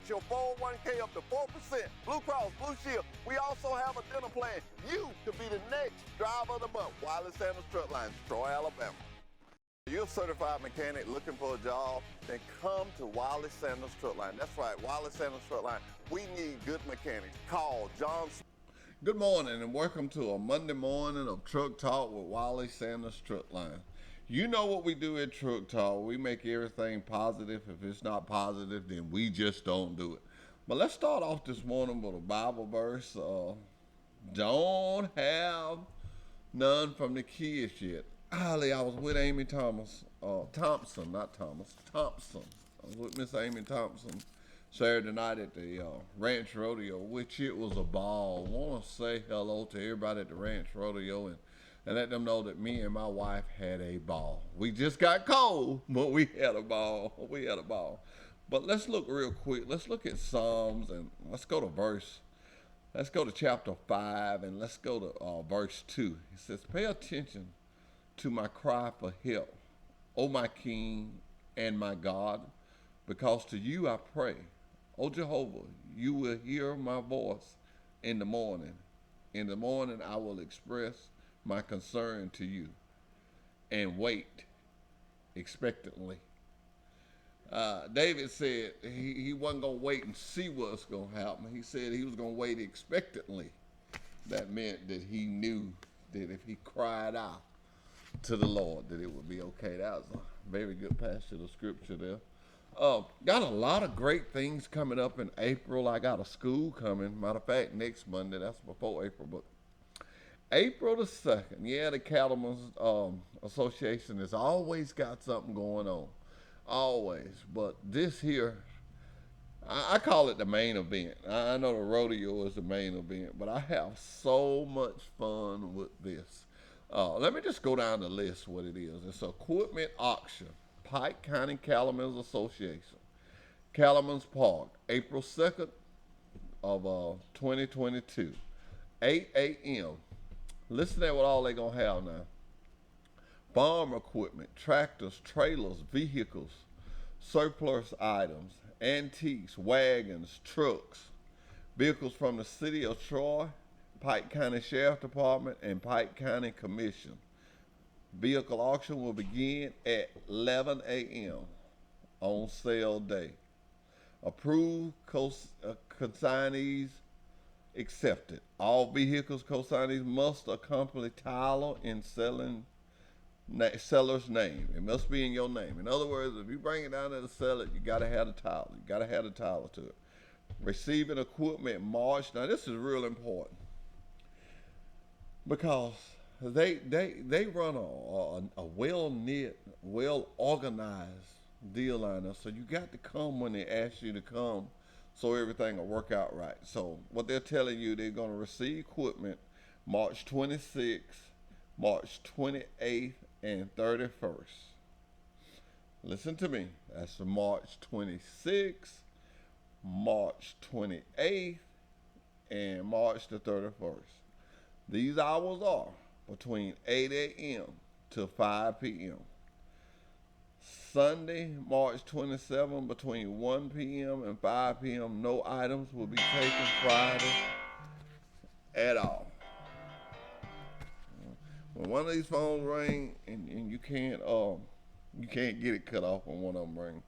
your 401k up to 4%. Blue Cross Blue Shield. We also have a dental plan. You could be the next driver of the month. Wiley Sanders Truck Line, Troy, Alabama. You're a certified mechanic looking for a job, then come to Wiley Sanders Truck Line. That's right, Wiley Sanders Truck Line. We need good mechanics. Call John. Good morning and welcome to a Monday morning of Truck Talk with Wiley Sanders Truck Line. You know what we do at Truck Talk. We make everything positive. If it's not positive, then we just don't do it. But let's start off this morning with a Bible verse. Don't have none from the kids yet. I was with Amy Thompson. I was with Miss Amy Thompson Saturday night at the Ranch Rodeo, which it was a ball. I want to say hello to everybody at the Ranch Rodeo and let them know that me and my wife had a ball. We just got cold, but we had a ball. But let's look real quick. Let's look at Psalms and let's go to chapter 5 and let's go to verse 2. It says, pay attention to my cry for help, O my King and my God, because to you I pray. O Jehovah, you will hear my voice in the morning. In the morning I will express my concern to you and wait expectantly. David said he wasn't going to wait and see what's going to happen. He said he was going to wait expectantly. That meant that he knew that if he cried out to the Lord, that it would be okay. That was a very good passage of scripture there. Got a lot of great things coming up in April. I got a school coming. Matter of fact, next Monday. That's before April, but April the 2nd. Yeah, the Cattlemen's Association has always got something going on. Always. But this here, I call it the main event. I know the rodeo is the main event, but I have so much fun with this. Let me just go down the list what it is. It's an equipment auction, Pike County Cattlemen's Association, Cattlemen's Park, April 2nd of 2022, 8 a.m. Listen to what all they're going to have now. Farm equipment, tractors, trailers, vehicles, surplus items, antiques, wagons, trucks, vehicles from the city of Troy, Pike County Sheriff Department, and Pike County Commission. Vehicle auction will begin at 11 a.m. on sale day. Approved consignees accepted. All vehicles consignees must accompany title in seller's name. It must be in your name. In other words, if you bring it down to the seller, you got to have the title. You got to have the title to it. Receiving equipment March. Now this is real important, because they run a well-knit, well-organized deal line up. So you got to come when they ask you to come so everything will work out right. So what they're telling you, they're going to receive equipment March 26th, March 28th, and 31st. Listen to me. That's March 26th, March 28th, and March the 31st. These hours are between 8 a.m. to 5 p.m. Sunday, March 27, between 1 p.m. and 5 p.m. No items will be taken Friday at all. When one of these phones ring and you can't get it cut off when one of them ring.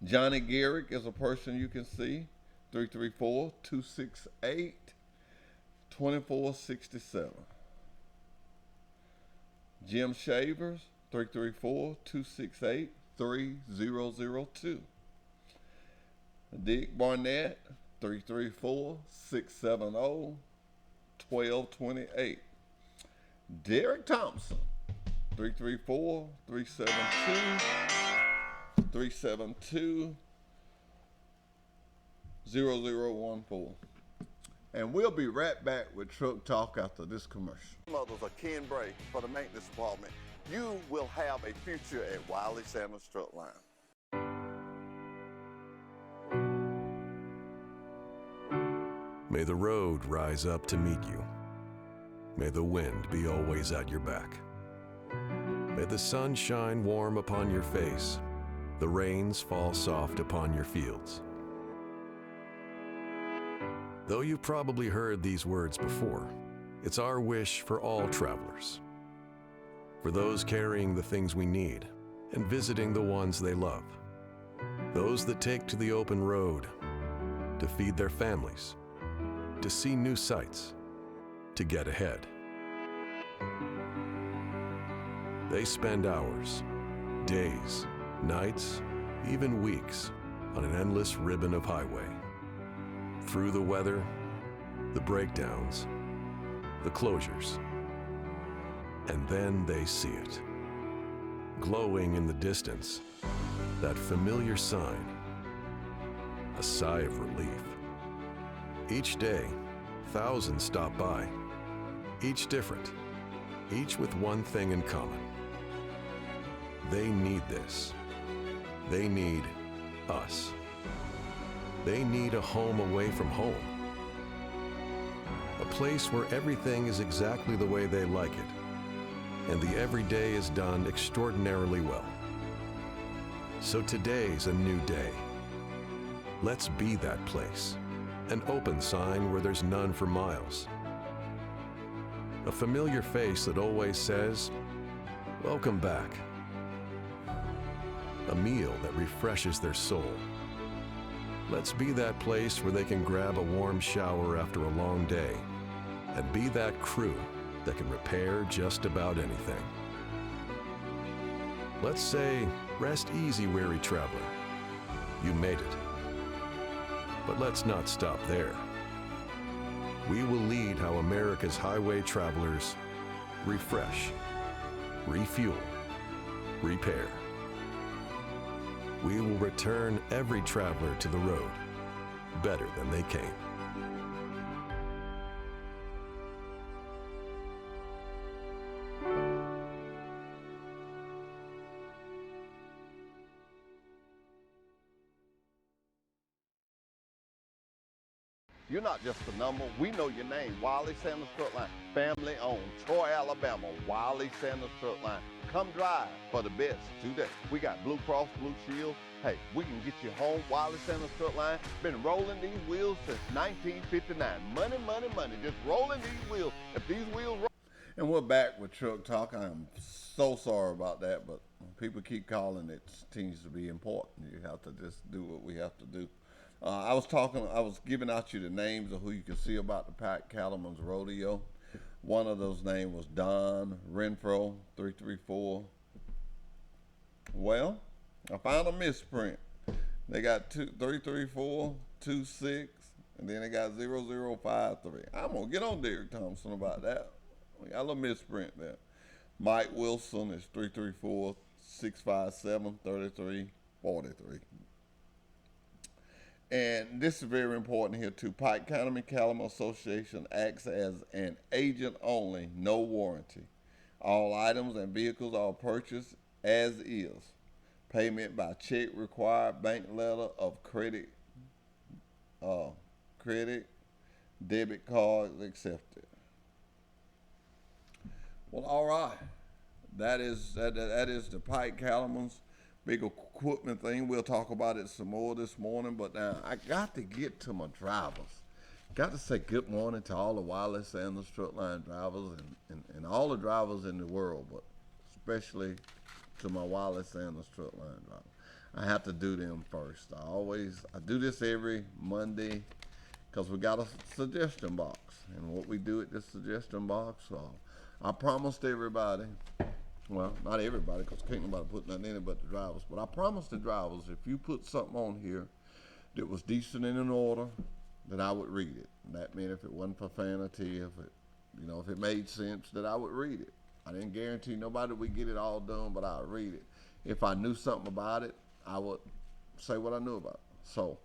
Johnny Garrick is a person you can see. 334-268-2467. Jim Shavers, 334-268-3002. Dick Barnett, 334-670-1228. Derek Thompson, 334-372-0014. And we'll be right back with Truck Talk after this commercial. Mothers are Ken Bray for the maintenance department. You will have a future at Wiley Sanders Truck Line. May the road rise up to meet you. May the wind be always at your back. May the sun shine warm upon your face, the rains fall soft upon your fields. Though you've probably heard these words before, it's our wish for all travelers, for those carrying the things we need and visiting the ones they love, those that take to the open road to feed their families, to see new sights, to get ahead. They spend hours, days, nights, even weeks on an endless ribbon of highway. Through the weather, the breakdowns, the closures. And then they see it. Glowing in the distance, that familiar sign. A sigh of relief. Each day, thousands stop by. Each different. Each with one thing in common. They need this. They need us. They need a home away from home. A place where everything is exactly the way they like it, and the everyday is done extraordinarily well. So today's a new day. Let's be that place, an open sign where there's none for miles. A familiar face that always says, "Welcome back." A meal that refreshes their soul. Let's be that place where they can grab a warm shower after a long day and be that crew that can repair just about anything. Let's say, rest easy, weary traveler. You made it. But let's not stop there. We will lead how America's highway travelers refresh, refuel, repair. We will return every traveler to the road better than they came. You're not just a number. We know your name. Wiley Sanders Truck Line, family owned. Troy, Alabama. Wiley Sanders Truck Line. Come drive for the best today. We got Blue Cross Blue Shield. Hey, we can get you home. Wiley Sanders Truck Line. Been rolling these wheels since 1959. Money, money, money. Just rolling these wheels. If these wheels roll. And we're back with Truck Talk. I am so sorry about that, but people keep calling. It seems to be important. You have to just do what we have to do. I was giving out you the names of who you can see about the Pat Cattleman's Rodeo. One of those names was Don Renfro, 334. Well, I found a misprint. They got 334, 26, and then they got 0053. I'm going to get on Derek Thompson about that. We got a little misprint there. Mike Wilson is 334, 657, 3343. And this is very important here too. Pike County Cattlemen Association acts as an agent only, no warranty. All items and vehicles are purchased as is. Payment by check required, bank letter of credit, debit cards accepted. Well, all right. That is the Pike Cattlemen's big equipment thing. We'll talk about it some more this morning, but now I got to get to my drivers. Got to say good morning to all the Wiley Sanders Truck Line drivers and all the drivers in the world, but especially to my Wiley Sanders Truck Line drivers. I have to do them first. I do this every Monday because we got a suggestion box, and what we do at this suggestion box, I promised everybody. Well, not everybody, because can't nobody put nothing in it but the drivers. But I promised the drivers, if you put something on here that was decent and in order, that I would read it. And that meant if it wasn't profanity, if it made sense, that I would read it. I didn't guarantee nobody would get it all done, but I'd read it. If I knew something about it, I would say what I knew about it. So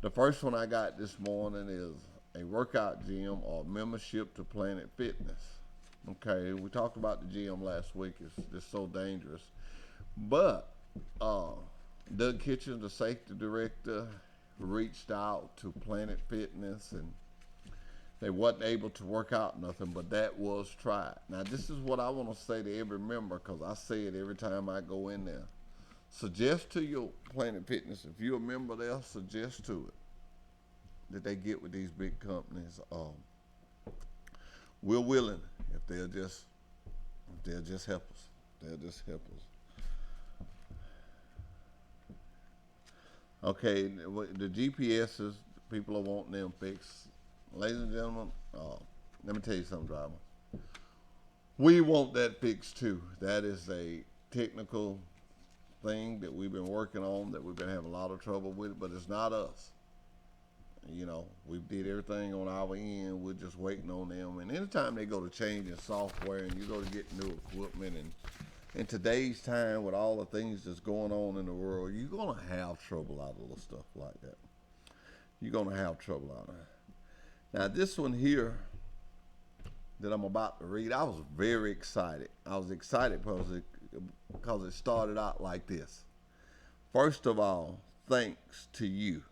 the first one I got this morning is a workout gym or membership to Planet Fitness. Okay, we talked about the gym last week. It's just so dangerous. But Doug Kitchens, the safety director, reached out to Planet Fitness, and they wasn't able to work out nothing, but that was tried. Now, this is what I want to say to every member, because I say it every time I go in there. Suggest to your Planet Fitness, if you're a member there, suggest to it that they get with these big companies. We're willing if they'll just help us. They'll just help us. Okay, the GPSs, people are wanting them fixed. Ladies and gentlemen, let me tell you something, driver. We want that fixed too. That is a technical thing that we've been working on, that we've been having a lot of trouble with, but it's not us. You know, we did everything on our end. We're just waiting on them. And anytime they go to changing software and you go to get new equipment, and in today's time with all the things that's going on in the world, you're going to have trouble out of little stuff like that. You're going to have trouble out of it. Now, this one here that I'm about to read, I was very excited. I was excited because it started out like this. First of all, thanks to you.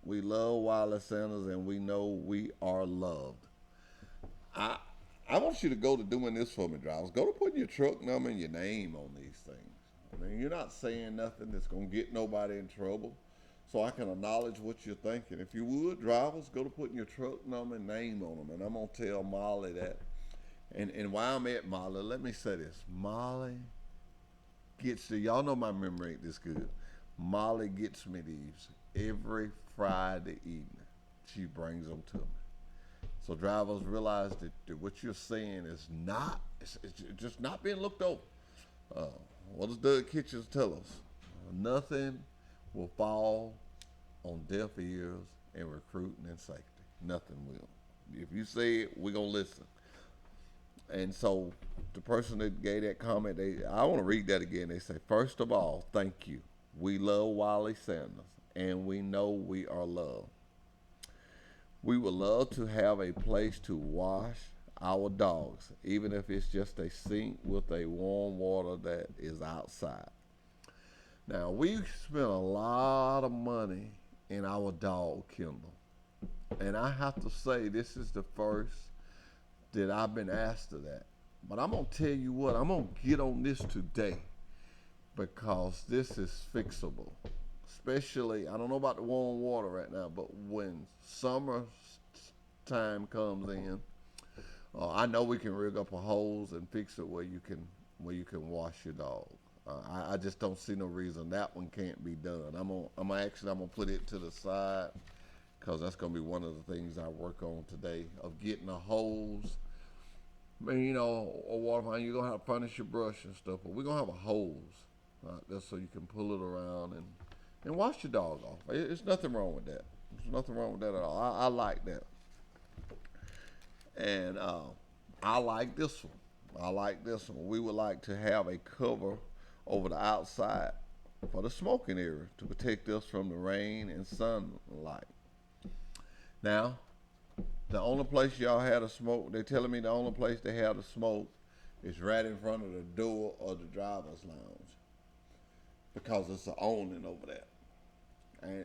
We love Wiley Sanders, and we know we are loved. I want you to go to doing this for me, drivers. Go to putting your truck number and your name on these things. I mean, you're not saying nothing that's going to get nobody in trouble, so I can acknowledge what you're thinking. If you would, drivers, go to putting your truck number and name on them, and I'm going to tell Molly that. And while I'm at Molly, let me say this. Molly gets y'all know my memory ain't this good. Molly gets me these every Friday evening. She brings them to me. So drivers realize that what you're saying is not, it's just not being looked over. What does Doug Kitchens tell us? Nothing will fall on deaf ears in recruiting and safety. Nothing will. If you say it, we're going to listen. And so the person that gave that comment, I want to read that again. They say, first of all, thank you. We love Wiley Sanders, and we know we are loved. We would love to have a place to wash our dogs, even if it's just a sink with a warm water that is outside. Now, we spent a lot of money in our dog kennel. And I have to say, this is the first that I've been asked of that. But I'm going to tell you what, I'm going to get on this today, because this is fixable. Especially, I don't know about the warm water right now, but when summer time comes in, I know we can rig up a hose and fix it where you can wash your dog. I just don't see no reason that one can't be done. I'm gonna put it to the side, because that's gonna be one of the things I work on today, of getting a hose. I mean, you know, a water fountain, you're gonna have to furnish your brush and stuff, but we're gonna have a hose, just so you can pull it around and wash your dog off. There's nothing wrong with that. There's nothing wrong with that at all. I like that. And I like this one. I like this one. We would like to have a cover over the outside for the smoking area to protect us from the rain and sunlight. Now, the only place y'all had a smoke, they're telling me the only place they had a smoke is right in front of the door of the driver's lounge, because it's an awning over there.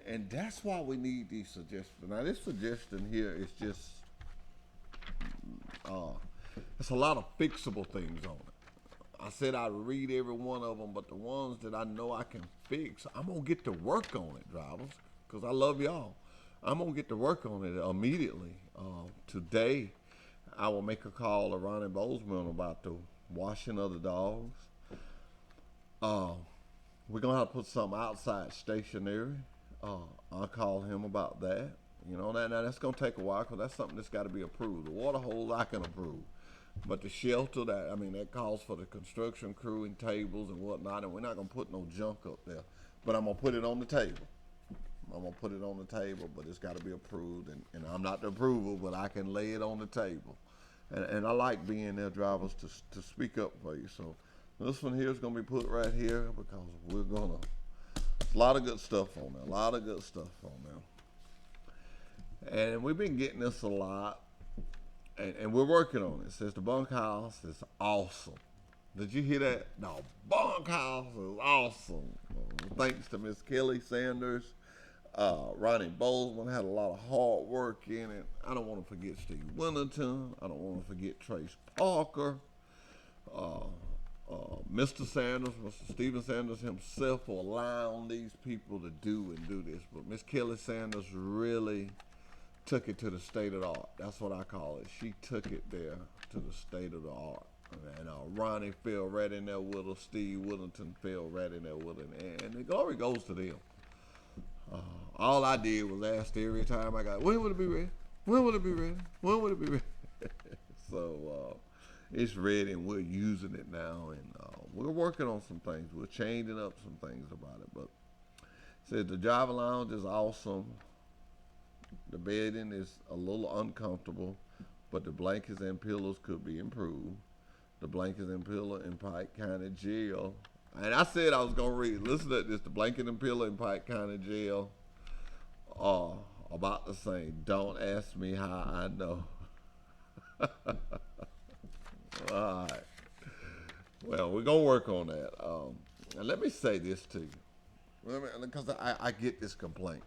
And that's why we need these suggestions. Now, this suggestion here is just, it's a lot of fixable things on it. I said I'd read every one of them, but the ones that I know I can fix, I'm going to get to work on it, drivers, because I love y'all. I'm going to get to work on it immediately. Today, I will make a call to Ronnie Bozeman about the washing of the dogs. We're going to have to put something outside stationary. I'll call him about that. You know, now that's going to take a while, because that's something that's got to be approved. The water hose I can approve. But the shelter, that calls for the construction crew and tables and whatnot, and we're not going to put no junk up there. But I'm going to put it on the table. But it's got to be approved. And I'm not the approval, but I can lay it on the table. And I like being there, drivers, to speak up for you. So this one here is going to be put right here, because we're going to, a lot of good stuff on there. And we've been getting this a lot. And we're working on it. It says the bunkhouse is awesome. Did you hear that? No, bunkhouse is awesome. Thanks to Miss Kelly Sanders. Ronnie Bozeman had a lot of hard work in it. I don't want to forget Steve Winterton. I don't want to forget Trace Parker. Mr. Sanders, Mr. Stephen Sanders himself, for allowing these people to do this. But Miss Kelly Sanders really took it to the state of the art. That's what I call it. She took it there to the state of the art. And Ronnie fell right in there with her. Steve Whittington fell right in there with her. And the glory goes to them. All I did was ask every time I got, when would it be ready? When would it be ready? When would it be ready? So it's ready, and we're using it now, and we're working on some things. We're changing up some things about it. But said the Java Lounge is awesome. The bedding is a little uncomfortable, but the blankets and pillows could be improved. The blankets and pillow in Pike County Jail. And I said I was going to read. Listen to this. The blanket and pillow in Pike County Jail are about the same. Don't ask me how I know. All right. Well, we're going to work on that. And let me say this to you. Because I get this complaint.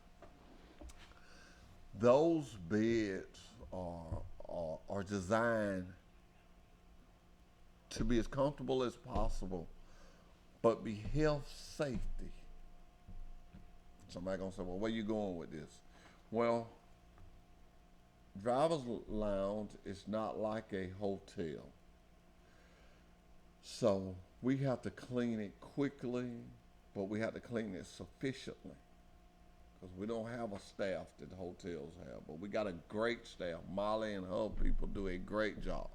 Those beds are designed to be as comfortable as possible, but be health safety. Somebody gonna say, well, where you going with this? Well, driver's lounge is not like a hotel. So we have to clean it quickly, but we have to clean it sufficiently. Because we don't have a staff that the hotels have, but we got a great staff. Molly and her people do a great job,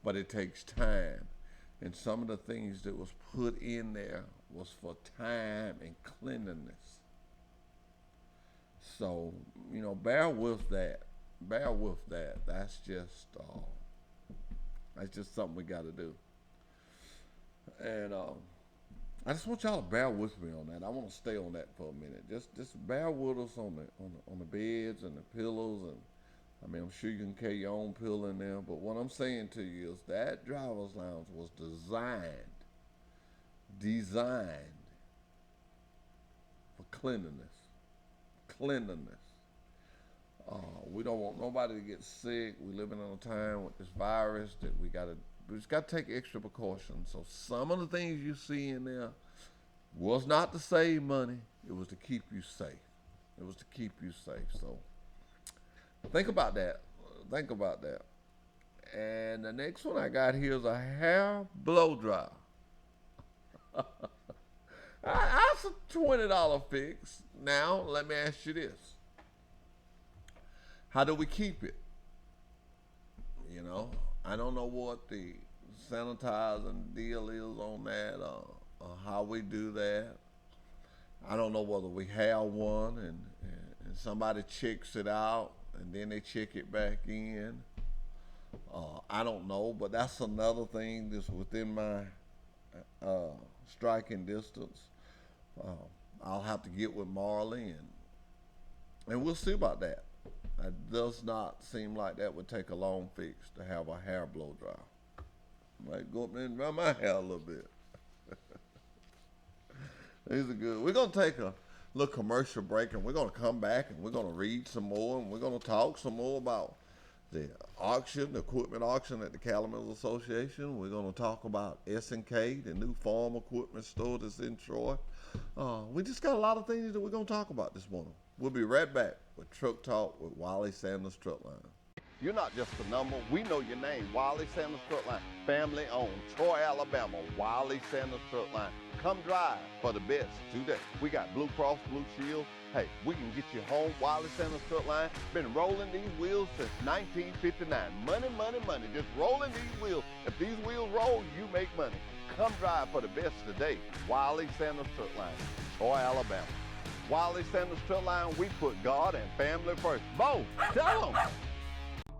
but it takes time. And some of the things that was put in there was for time and cleanliness. So, bear with that. Bear with that. That's just something we got to do. And I just want y'all to bear with me on that. I want to stay on that for a minute. Just bear with us on the beds and the pillows, and I'm sure you can carry your own pillow in there. But what I'm saying to you is that driver's lounge was designed for cleanliness. We don't want nobody to get sick. We're living in a time with this virus that we just got to take extra precautions. So some of the things you see in there was not to save money. It was to keep you safe. So think about that. And the next one I got here is a hair blow dryer. That's a $20 fix. Now, let me ask you this. How do we keep it? I don't know what the sanitizing deal is on that, or how we do that. I don't know whether we have one and somebody checks it out and then they check it back in. I don't know, but that's another thing that's within my striking distance. I'll have to get with Marley and we'll see about that. It does not seem like that would take a long fix to have a hair blow dryer. Might go up there and run my hair a little bit. These are good. We're going to take a little commercial break, and we're going to come back, and we're going to read some more, and we're going to talk some more about the auction, the equipment auction at the Calumet Association. We're going to talk about S&K, the new farm equipment store that's in Troy. We just got a lot of things that we're going to talk about this morning. We'll be right back with Truck Talk with Wiley Sanders Truck Line. You're not just a number. We know your name. Wiley Sanders Truck Line. Family owned. Troy, Alabama. Wiley Sanders Truck Line. Come drive for the best today. We got Blue Cross Blue Shield. Hey, we can get you home. Wiley Sanders Truck Line. Been rolling these wheels since 1959. Money, money, money. Just rolling these wheels. If these wheels roll, you make money. Come drive for the best today. Wiley Sanders Truck Line. Troy, Alabama. Wiley Sanders Truck Line, we put God and family first. Bo, tell them.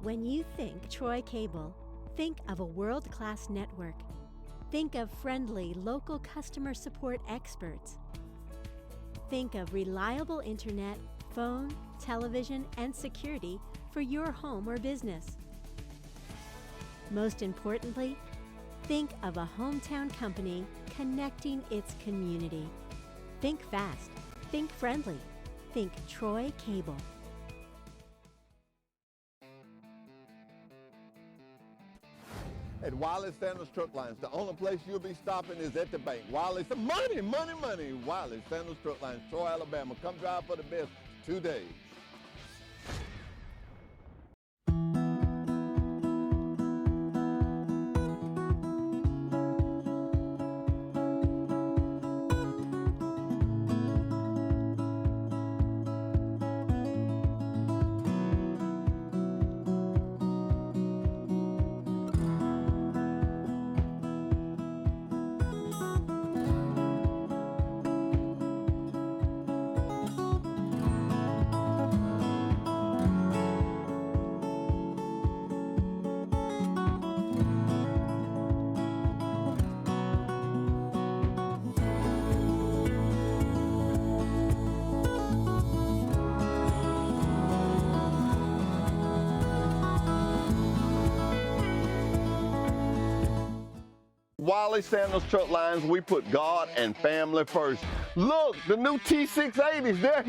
When you think Troy Cable, think of a world-class network. Think of friendly local customer support experts. Think of reliable internet, phone, television, and security for your home or business. Most importantly, think of a hometown company connecting its community. Think fast. Think friendly. Think Troy Cable. At Wiley Sanders Truck Lines, the only place you'll be stopping is at the bank. Wiley, money, money, money. Wiley Sanders Truck Lines, Troy, Alabama. Come drive for the best today. Wiley Sanders Truck Lines, we put God and family first. Look, the new T680s, they're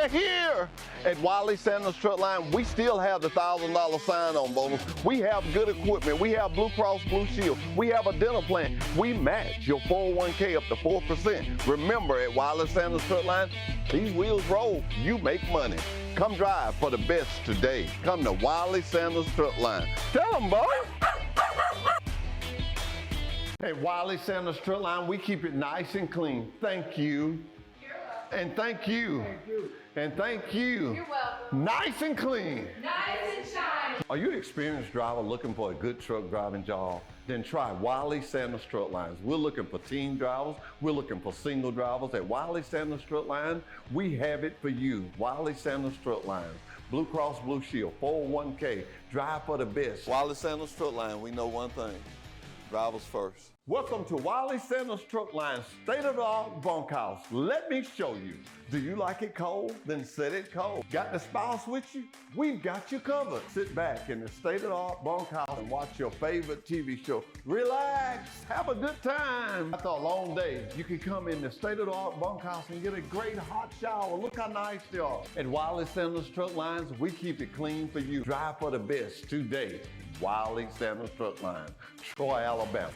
here. At Wiley Sanders Truck Line, we still have the $1,000 sign-on bonus. We have good equipment. We have Blue Cross Blue Shield. We have a dental plan. We match your 401k up to 4%. Remember, at Wiley Sanders Truck Line, these wheels roll, you make money. Come drive for the best today. Come to Wiley Sanders Truck Line. Tell them, boy. At Wiley Sanders Truck Line, we keep it nice and clean. Thank you. You're welcome. And thank you. Thank you. And thank you. You're welcome. Nice and clean. Nice and shiny. Are you an experienced driver looking for a good truck driving job? Then try Wiley Sanders Truck Lines. We're looking for team drivers. We're looking for single drivers. At Wiley Sanders Truck Line, we have it for you. Wiley Sanders Truck Lines. Blue Cross Blue Shield, 401k, drive for the best. Wiley Sanders Truck Line, we know one thing, drivers first. Welcome to Wiley Sanders Truck Line's state-of-the-art bunkhouse. Let me show you. Do you like it cold? Then set it cold. Got the spouse with you? We've got you covered. Sit back in the state-of-the-art bunkhouse and watch your favorite TV show. Relax, have a good time. After a long day, you can come in the state-of-the-art bunkhouse and get a great hot shower. Look how nice they are. At Wiley Sanders Truck Lines, we keep it clean for you. Drive for the best today. Wiley Sanders Truck Lines, Troy, Alabama.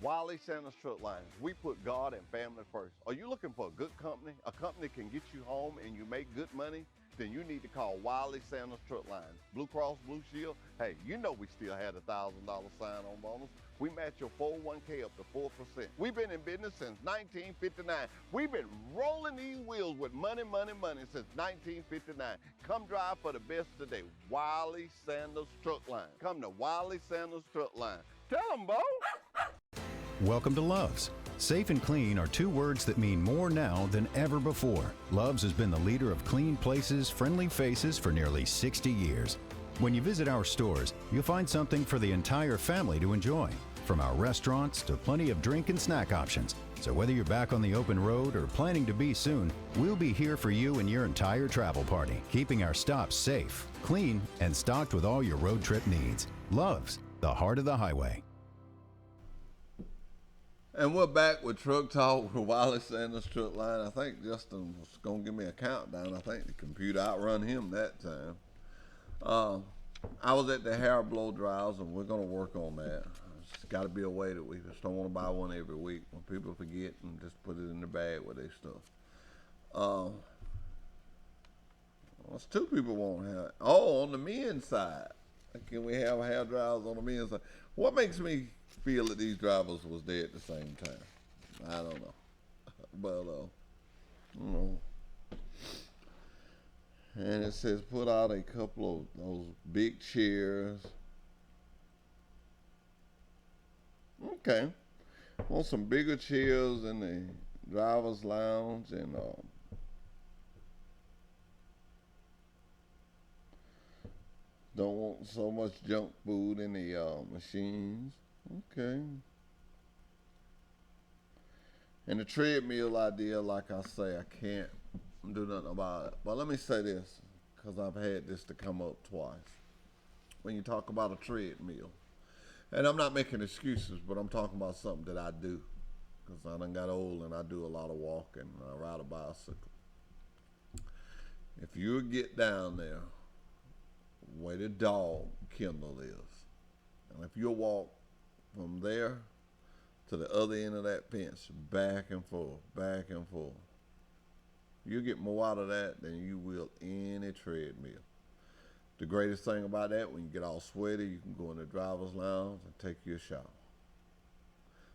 Wiley Sanders Truck Lines, we put God and family first. Are you looking for a good company? A company that can get you home and you make good money? Then you need to call Wiley Sanders Truck Lines. Blue Cross Blue Shield, hey, you know we still had a $1,000 sign-on bonus. We match your 401k up to 4%. We've been in business since 1959. We've been rolling these wheels with money, money, money since 1959. Come drive for the best today. Wiley Sanders Truck Line. Come to Wiley Sanders Truck Line. Tell them, Bo. Welcome to Love's. Safe and clean are two words that mean more now than ever before. Love's has been the leader of clean places, friendly faces for nearly 60 years. When you visit our stores, you'll find something for the entire family to enjoy. From our restaurants to plenty of drink and snack options. So whether you're back on the open road or planning to be soon, we'll be here for you and your entire travel party, keeping our stops safe, clean, and stocked with all your road trip needs. Love's, the heart of the highway. And we're back with Truck Talk with Wiley Sanders Truck Line. I think Justin was going to give me a countdown. I think the computer outrun him that time. I was at the hair blow dryers, and we're going to work on that. It's got to be a way that we just don't want to buy one every week when people forget and just put it in the bag with their stuff. What's two people won't have? Oh, on the men's side. Can we have hair dryers on the men's side? What makes me feel that these drivers was there at the same time? I don't know. But, you know. And it says put out a couple of those big chairs. Okay. Want some bigger chairs in the driver's lounge and don't want so much junk food in the machines. Okay. And the treadmill idea, like I say, I can't do nothing about it. But let me say this, because I've had this to come up twice. When you talk about a treadmill, and I'm not making excuses, but I'm talking about something that I do, because I done got old and I do a lot of walking and I ride a bicycle. If you get down there where the dog kennel is. And if you'll walk from there to the other end of that fence, back and forth, you'll get more out of that than you will any treadmill. The greatest thing about that, when you get all sweaty, you can go in the driver's lounge and take your shower.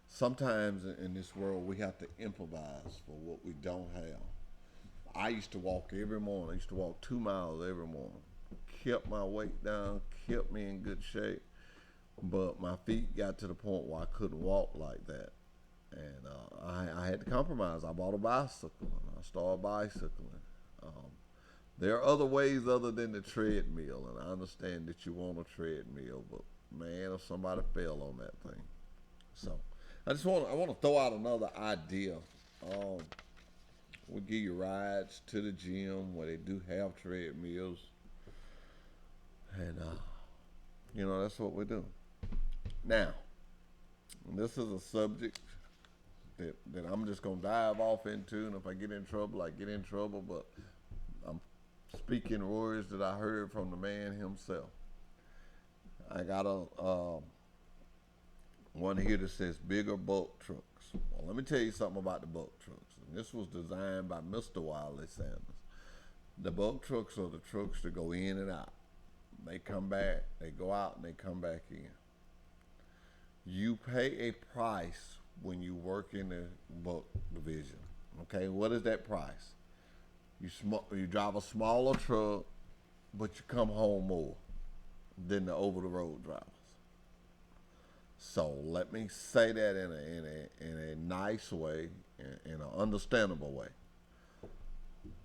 Sometimes in this world, we have to improvise for what we don't have. I used to walk every morning. I used to walk 2 miles every morning. Kept my weight down, kept me in good shape, but my feet got to the point where I couldn't walk like that. And I had to compromise. I bought a bicycle and I started bicycling. There are other ways other than the treadmill, and I understand that you want a treadmill, but man, if somebody fell on that thing. So I want to throw out another idea. We'll give you rides to the gym where they do have treadmills, and that's what we do. Now, this is a subject that I'm just gonna dive off into, and if I get in trouble, I get in trouble. But I'm speaking words that I heard from the man himself. I got a one here that says bigger bulk trucks. Well, let me tell you something about the bulk trucks. And this was designed by Mr. Wiley Sanders. The bulk trucks are the trucks that go in and out. They come back, they go out, and they come back in. You pay a price when you work in the bulk division. Okay, what is that price? You drive a smaller truck, but you come home more than the over-the-road drivers. So let me say that in a nice way, in an understandable way.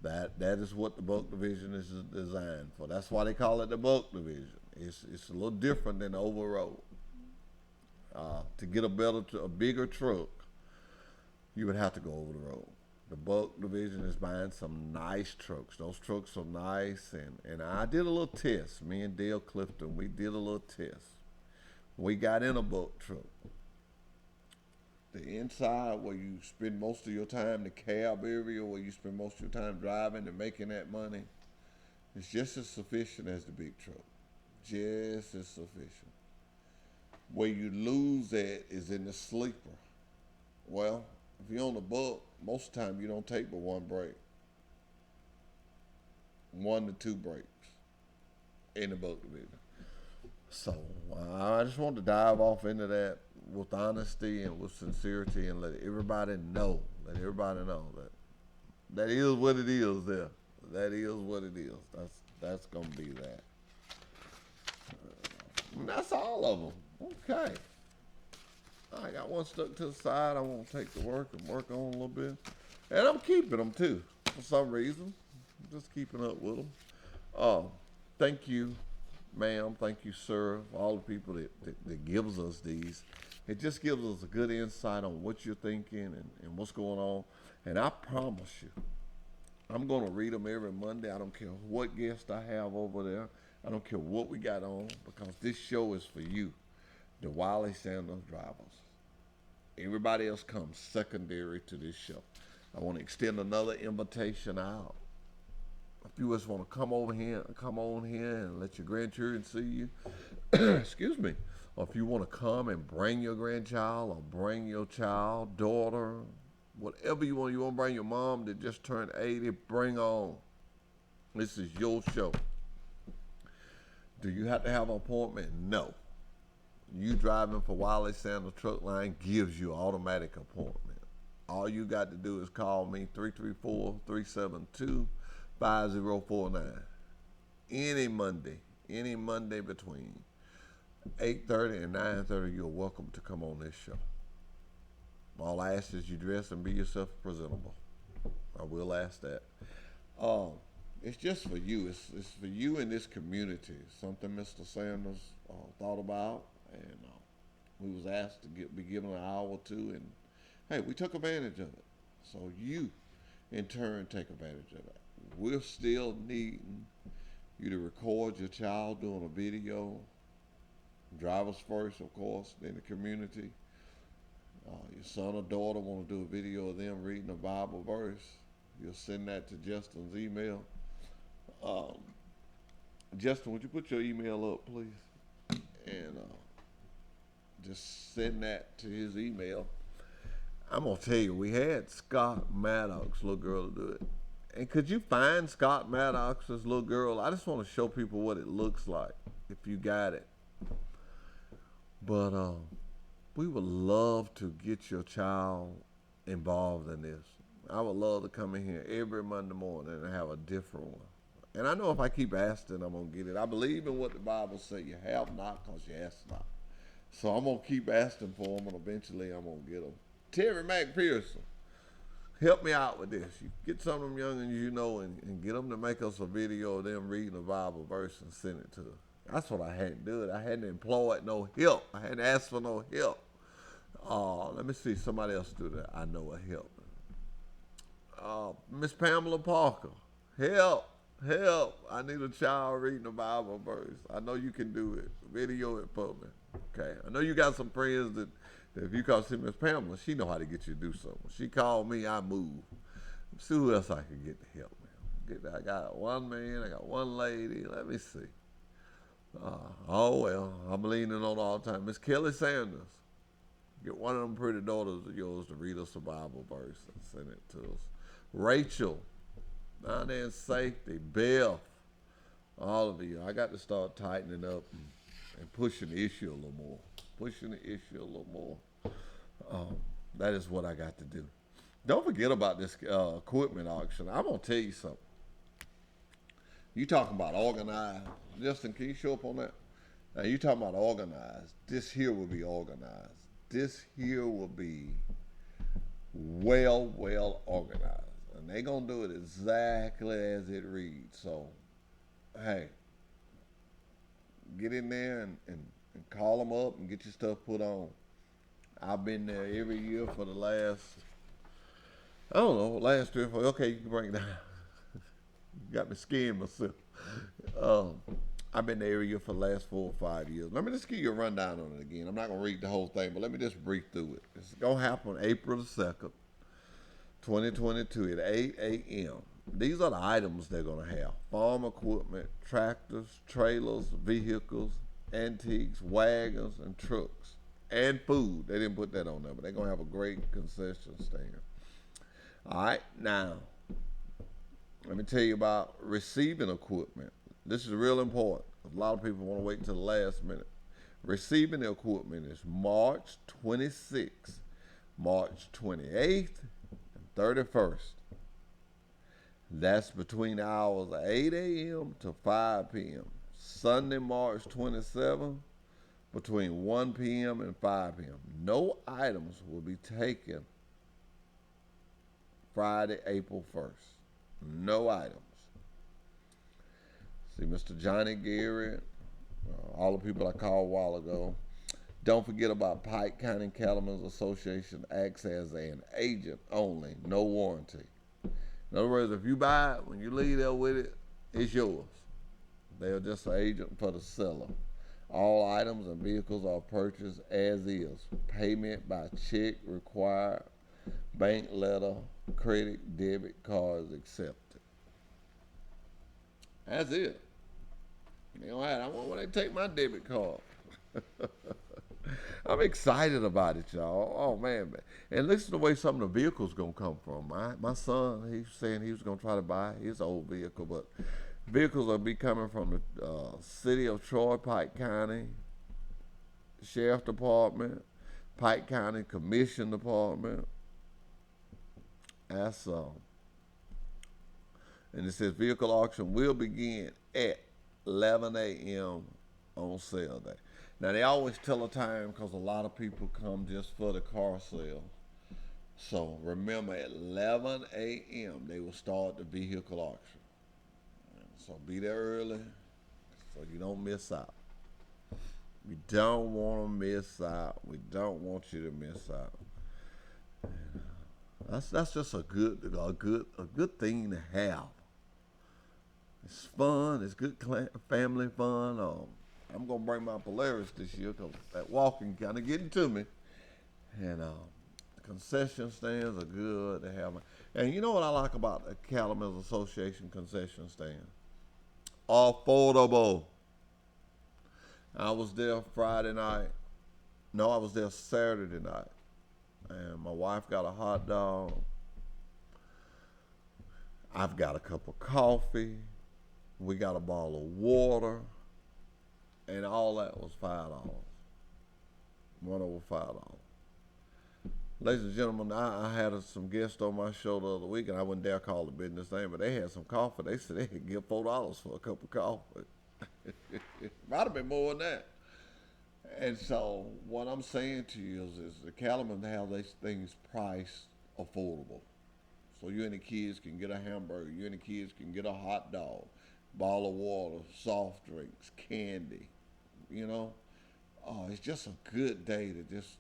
That is what the bulk division is designed for. That's why they call it the bulk division. It's a little different than the over-road. To get a bigger truck, you would have to go over the road. The bulk division is buying some nice trucks. Those trucks are nice, and I did a little test. Me and Dale Clifton, we did a little test. We got in a bulk truck. The inside, where you spend most of your time, the cab area where you spend most of your time driving and making that money, is just as sufficient as the big truck. Just as sufficient. Where you lose at is in the sleeper. Well, if you're on the bulk, most of the time you don't take but one break. 1 to 2 breaks in the bulk division. So I just want to dive off into that with honesty and with sincerity, and let everybody know that that is what it is there. That is what it is. That's gonna be that. And that's all of them. Okay. I got one stuck to the side. I want to take to work and work on a little bit. And I'm keeping them too, for some reason. I'm just keeping up with them. Thank you, ma'am. Thank you, sir. All the people that gives us these. It just gives us a good insight on what you're thinking and what's going on. And I promise you, I'm going to read them every Monday. I don't care what guest I have over there. I don't care what we got on, because this show is for you, the Wiley Sanders drivers. Everybody else comes secondary to this show. I want to extend another invitation out. If you just want to come on here and let your grandchildren see you, excuse me, or if you want to come and bring your grandchild or bring your child, daughter, whatever you want to bring your mom that just turned 80, bring on. This is your show. Do you have to have an appointment? No. You driving for Wiley Sanders Truck Line gives you an automatic appointment. All you got to do is call me, 334-372-5049. Any Monday between 8:30 and 9:30, you're welcome to come on this show. All I ask is you dress and be yourself presentable. I will ask that. It's just for you. It's for you in this community. Something Mr. Sanders thought about, and we was asked to be given an hour or two, and hey, we took advantage of it. So you, in turn, take advantage of it. We're still needing you to record your child doing a video. Drivers first, of course, in the community. Your son or daughter want to do a video of them reading a Bible verse. You'll send that to Justin's email. Justin, would you put your email up, please? And just send that to his email. I'm gonna tell you, we had Scott Maddox's little girl to do it. And could you find Scott Maddox's little girl? I just want to show people what it looks like if you got it. But we would love to get your child involved in this. I would love to come in here every Monday morning and have a different one. And I know if I keep asking, I'm going to get it. I believe in what the Bible says. You have not because you ask not. So I'm going to keep asking for them, and eventually I'm going to get them. Terry McPherson, help me out with this. You get some of them youngins you know and get them to make us a video of them reading a Bible verse and send it to us. That's what I hadn't done. I hadn't employed no help. I hadn't asked for no help. Let me see somebody else do that. I know a help. Miss Pamela Parker, help. I need a child reading a Bible verse. I know you can do it. Video it for me. Okay. I know you got some friends that if you call see Miss Pamela, she know how to get you to do something. She called me, I move. Let's see who else I can get to help me. I got one man, I got one lady. Let me see. I'm leaning on all the time. Miss Kelly Sanders. Get one of them pretty daughters of yours to read us a Bible verse and send it to us. Rachel, down there in safety. Beth, all of you. I got to start tightening up and pushing the issue a little more. That is what I got to do. Don't forget about this equipment auction. I'm going to tell you something. You talking about organized. Justin, can you show up on that? Now, you talking about organized. This here will be organized. This here will be well organized. And they're going to do it exactly as it reads. So, hey, get in there and call them up and get your stuff put on. I've been there every year for the last 3 or 4. Okay, you can bring it down. You got me scared myself. I've been there every year for the last 4 or 5 years. Let me just give you a rundown on it again. I'm not going to read the whole thing, but let me just brief through it. It's going to happen April the 2nd, 2022 at 8 a.m. These are the items they're going to have. Farm equipment, tractors, trailers, vehicles, antiques, wagons, and trucks. And food. They didn't put that on there, but they're going to have a great concession stand. All right, now, let me tell you about receiving equipment. This is real important. A lot of people want to wait until the last minute. Receiving the equipment is March 26th, March 28th, and 31st. That's between the hours of 8 a.m. to 5 p.m. Sunday, March 27th, between 1 p.m. and 5 p.m. No items will be taken Friday, April 1st. No items. See Mr. Johnny Garrett, all the people I called a while ago. Don't forget about Pike County Cattlemen's Association acts as an agent only, no warranty. In other words, if you buy it, when you leave there with it, it's yours. They're just an agent for the seller. All items and vehicles are purchased as is. Payment by check required. Bank letter, credit, debit cards accepted. That's it. You know, I want when they take my debit card. I'm excited about it, y'all. Oh, man. And listen to the way some of the vehicles going to come from. My son, he's saying he was going to try to buy his old vehicle, but vehicles will be coming from the city of Troy, Pike County, Sheriff Department, Pike County Commission Department. That's and it says vehicle auction will begin at 11 a.m. on sale day. Now, they always tell a time because a lot of people come just for the car sale. So remember, at 11 a.m. they will start the vehicle auction. So be there early so you don't miss out. We don't want to miss out. We don't want you to miss out. That's just a good thing to have. It's fun. It's good family fun. I'm gonna bring my Polaris this year because that walking kind of getting to me. And the concession stands are good to have. And you know what I like about the Cattlemen's Association concession stand? affordable. I was there Friday night. No, I was there Saturday night. And my wife got a hot dog. I've got a cup of coffee. We got a bottle of water. And all that was $5. Went over $5. Ladies and gentlemen, I had some guests on my show the other week, and I wouldn't dare call the business name, but they had some coffee. They said they could give $4 for a cup of coffee. Might have been more than that. And so what I'm saying to you is the Cattlemen have these things priced affordable. So you and the kids can get a hamburger, you and the kids can get a hot dog, bottle of water, soft drinks, candy, you know. It's just a good day to just,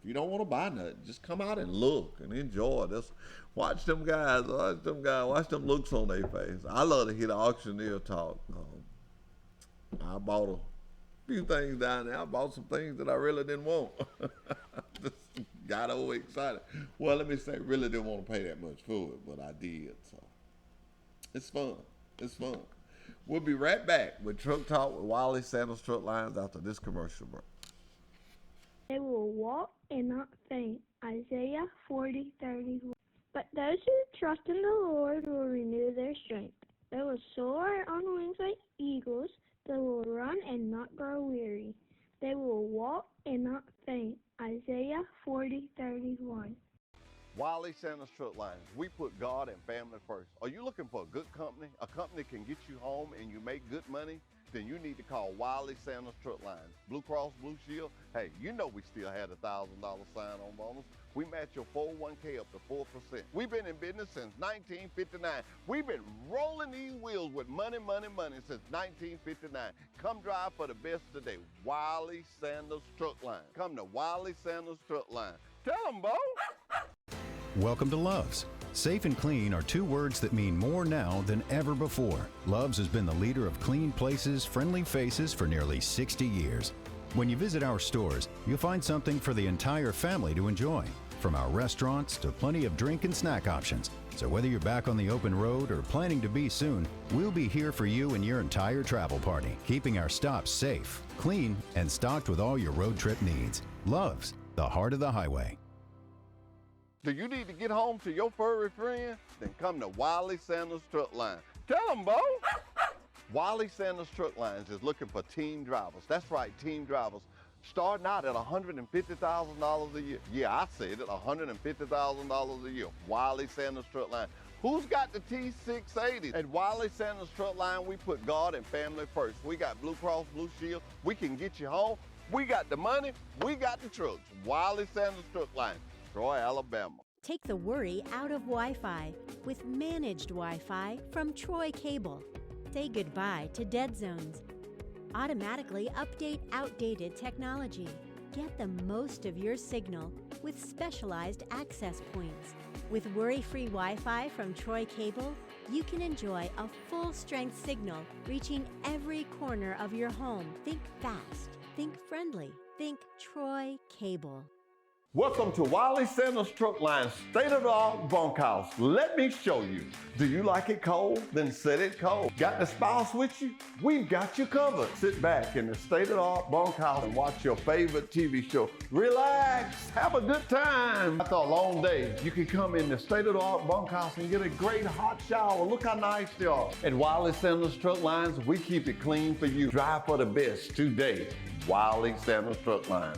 if you don't want to buy nothing, just come out and look and enjoy this. Watch them guys, watch them looks on their face. I love to hear the auctioneer talk. I bought a few things down there. I bought some things that I really didn't want. Just got overexcited. Well, let me say, really didn't want to pay that much for it, but I did. So it's fun. It's fun. We'll be right back with Truck Talk with Wiley Sanders Truck Lines after this commercial break. They will walk and not faint. Isaiah 40:31. But those who trust in the Lord will renew their strength. They will soar on wings like eagles. They will run and not grow weary. They will walk and not faint. Isaiah 40:31. Wiley Sanders Truck Lines. We put God and family first. Are you looking for a good company? A company that can get you home and you make good money? Then you need to call Wiley Sanders Truck Lines. Blue Cross Blue Shield. Hey, you know we still had a $1,000 sign-on bonus. We match your 401k up to 4%. We've been in business since 1959. We've been rolling these wheels with money since 1959. Come drive for the best today. Wiley Sanders Truck Line. Come to Wiley Sanders Truck Line. Tell them, Bo. Welcome to Love's. Safe and clean are two words that mean more now than ever before. Love's has been the leader of clean places, friendly faces for nearly 60 years. When you visit our stores, you'll find something for the entire family to enjoy, from our restaurants to plenty of drink and snack options. So whether you're back on the open road or planning to be soon, we'll be here for you and your entire travel party, keeping our stops safe, clean, and stocked with all your road trip needs. Love's, the heart of the highway. Do you need to get home to your furry friend? Then come to Wiley Sanders Truck Line. Tell them, Bo. Wiley Sanders Truck Lines is looking for team drivers. That's right, team drivers. Starting out at $150,000 a year. Yeah, I said it, $150,000 a year. Wiley Sanders Truck Line. Who's got the T680? At Wiley Sanders Truck Line, we put God and family first. We got Blue Cross Blue Shield. We can get you home. We got the money. We got the trucks. Wiley Sanders Truck Line. Troy, Alabama. Take the worry out of Wi-Fi with managed Wi-Fi from Troy Cable. Say goodbye to dead zones. Automatically update outdated technology. Get the most of your signal with specialized access points. With worry-free Wi-Fi from Troy Cable, you can enjoy a full-strength signal reaching every corner of your home. Think fast. Think friendly. Think Troy Cable. Welcome to Wiley Sanders Truck Line, state-of-the-art bunkhouse. Let me show you. Do you like it cold? Then set it cold. Got the spouse with you? We've got you covered. Sit back in the state-of-the-art bunkhouse and watch your favorite TV show. Relax, have a good time. After a long day, you can come in the state-of-the-art bunkhouse and get a great hot shower. Look how nice they are. At Wiley Sanders Truck Lines, we keep it clean for you. Drive for the best today. Wiley Sanders Truck Line.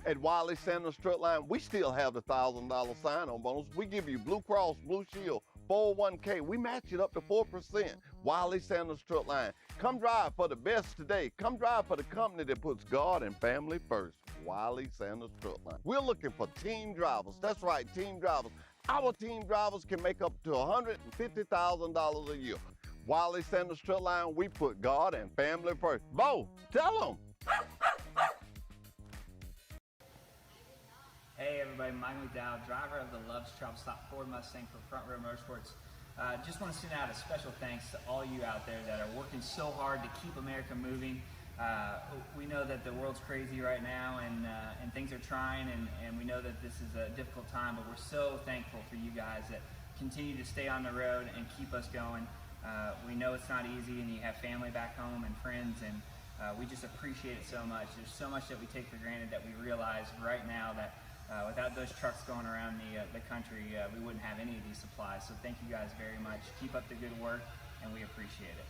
At Wiley Sanders Truck Line, we still have the $1,000 sign-on bonus. We give you Blue Cross Blue Shield, 401k. We match it up to 4%. Wiley Sanders Truck Line. Come drive for the best today. Come drive for the company that puts God and family first. Wiley Sanders Truck Line. We're looking for team drivers. That's right, team drivers. Our team drivers can make up to $150,000 a year. Wiley Sanders Truck Line, we put God and family first. Bo, tell them. Hey everybody, Mike McDowell, driver of the Love's Travel Stop Ford Mustang for Front Row Motorsports. Just want to send out a special thanks to all you out there that are working so hard to keep America moving. We know that the world's crazy right now and things are trying and we know that this is a difficult time, but we're so thankful for you guys that continue to stay on the road and keep us going. We know it's not easy, and you have family back home and friends, and we just appreciate it so much. There's so much that we take for granted that we realize right now that without those trucks going around the country, we wouldn't have any of these supplies. So thank you guys very much. Keep up the good work, and we appreciate it.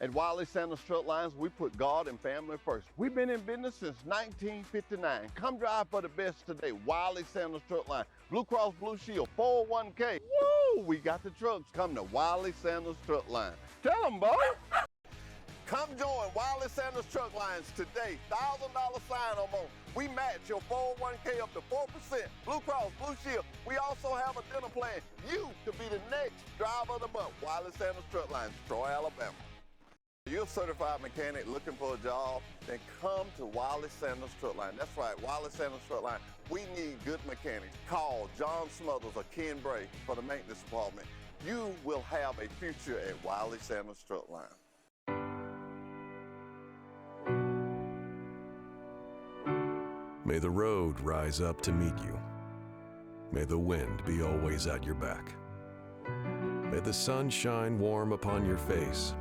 At Wiley Sanders Truck Lines, we put God and family first. We've been in business since 1959. Come drive for the best today. Wiley Sanders Truck Line, Blue Cross Blue Shield, 401k. Woo! We got the trucks. Come to Wiley Sanders Truck Line. Tell them, boy. Come join Wiley Sanders Truck Lines today. $1,000 sign-on bonus. We match your 401k up to 4%. Blue Cross Blue Shield. We also have a dinner plan. You to be the next driver of the month. Wiley Sanders Truck Lines, Troy, Alabama. You're a certified mechanic looking for a job, then come to Wiley Sanders Truck Line. That's right, Wiley Sanders Truck Line. We need good mechanics. Call John Smothers or Ken Bray for the maintenance department. You will have a future at Wiley Sanders Truck Line. May the road rise up to meet you. May the wind be always at your back. May the sun shine warm upon your face.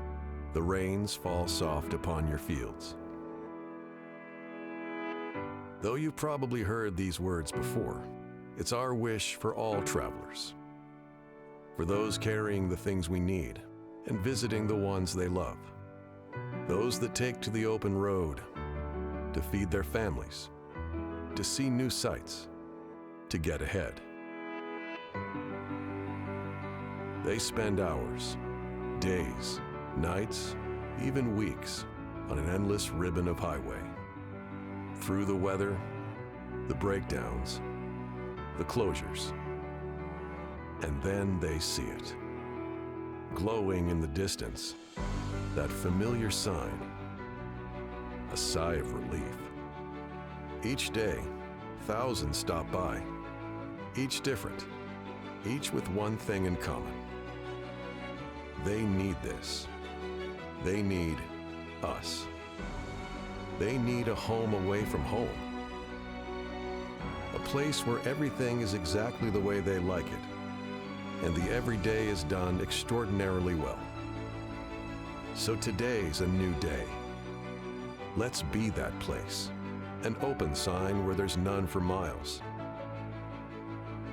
The rains fall soft upon your fields. Though you've probably heard these words before, it's our wish for all travelers. For those carrying the things we need and visiting the ones they love. Those that take to the open road to feed their families, to see new sights, to get ahead. They spend hours, days, nights, even weeks on an endless ribbon of highway. Through the weather, the breakdowns, the closures. And then they see it. Glowing in the distance, that familiar sign. A sigh of relief. Each day, thousands stop by. Each different. Each with one thing in common. They need this. They need us. They need a home away from home. A place where everything is exactly the way they like it, and the everyday is done extraordinarily well. So today's a new day. Let's be that place. An open sign where there's none for miles.